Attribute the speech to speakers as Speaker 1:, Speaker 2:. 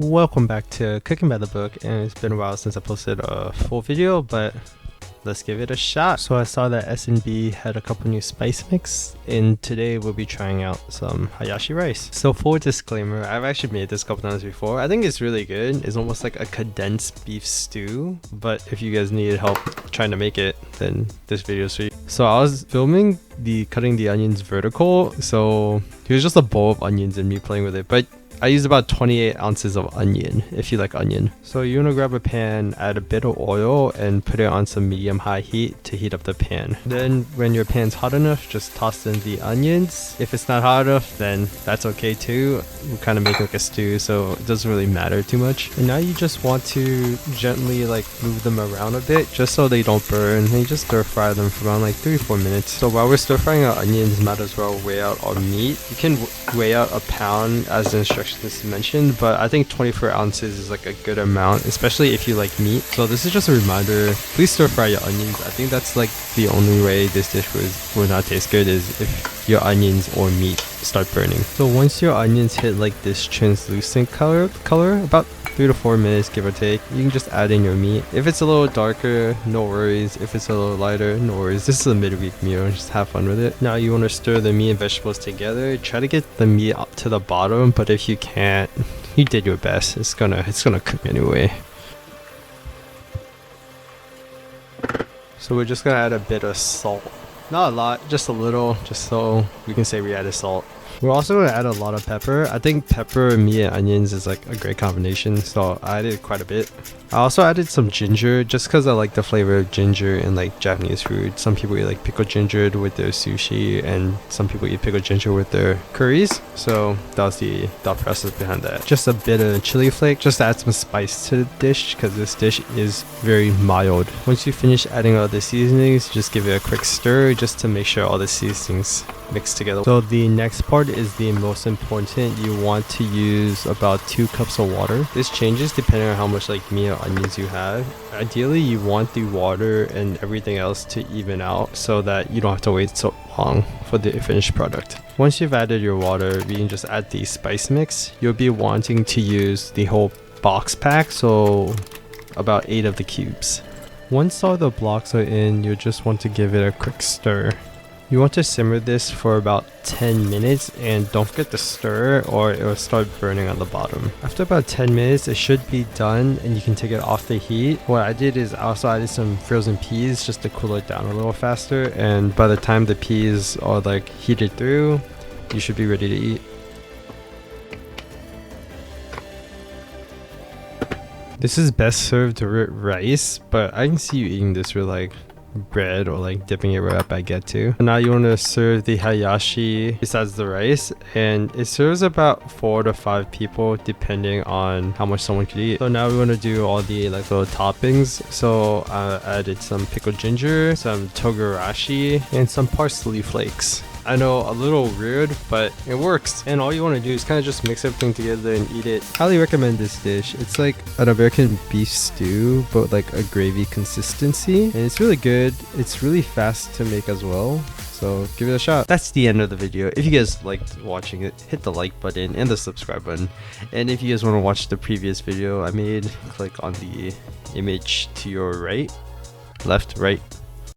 Speaker 1: Welcome back to Cooking by the Book, and it's been a while since I posted a full video, but let's give it a shot. So I saw that S&B had a couple new spice mix, and today we'll be trying out some Hayashi rice. So full disclaimer, I've actually made this a couple times before. I think it's really good. It's almost like a condensed beef stew, but if you guys need help trying to make it, then this video is for you. So I was filming cutting the onions vertical, so here's just a bowl of onions and me playing with it, but I used about 28 ounces of onion, if you like onion. So you want to grab a pan, add a bit of oil, and put it on some medium-high heat to heat up the pan. Then when your pan's hot enough, just toss in the onions. If it's not hot enough, then that's okay too. We kind of make like a stew, so it doesn't really matter too much. And now you just want to gently like move them around a bit, just so they don't burn. And you just stir fry them for around like 3-4 minutes. So while we're stir frying our onions, might as well weigh out our meat. You can weigh out a pound as the instructions mentioned, but I think 24 ounces is like a good amount, especially if you like meat. So this is just a reminder, please stir fry your onions. I think that's like the only way this dish will not taste good, is if your onions or meat start burning. So once your onions hit like this translucent color, about 3 to 4 minutes give or take, you can just add in your meat. If it's a little darker, no worries. If it's a little lighter, no worries. This is a midweek meal, just have fun with it. Now you want to stir the meat and vegetables together. Try to get the meat up to the bottom, but if you can't, you did your best. It's gonna cook anyway. So we're just gonna add a bit of salt. Not a lot, just a little, just so we can say we added salt. We're also going to add a lot of pepper. I think pepper, meat, and onions is like a great combination, so I added quite a bit. I also added some ginger, just because I like the flavor of ginger in like Japanese food. Some people eat like pickled ginger with their sushi, and some people eat pickled ginger with their curries. So that was the thought process behind that. Just a bit of chili flake, just to add some spice to the dish, because this dish is very mild. Once you finish adding all the seasonings, just give it a quick stir, just to make sure all the seasonings mix together. So the next part is the most important. You want to use about 2 cups of water. This changes depending on how much like meat or onions you have. Ideally, you want the water and everything else to even out so that you don't have to wait so long for the finished product. Once you've added your water, you can just add the spice mix. You'll be wanting to use the whole box pack, so about 8 of the cubes. Once all the blocks are in, you'll just want to give it a quick stir. You want to simmer this for about 10 minutes, and don't forget to stir or it will start burning on the bottom. After about 10 minutes, it should be done and you can take it off the heat. What I did is I also added some frozen peas just to cool it down a little faster, and by the time the peas are like heated through, you should be ready to eat. This is best served with rice, but I can see you eating this with like bread or like dipping it right up baguette too. Now you want to serve the hayashi besides the rice, and it serves about 4 to 5 people depending on how much someone could eat. So now we want to do all the like little toppings. So I added some pickled ginger, some Togarashi, and some parsley flakes. I know, a little weird, but it works. And all you want to do is kind of just mix everything together and eat it. Highly recommend this dish. It's like an American beef stew, but like a gravy consistency. And it's really good. It's really fast to make as well, so give it a shot. That's the end of the video. If you guys liked watching it, hit the like button and the subscribe button. And if you guys want to watch the previous video I made, click on the image to your right, left, right,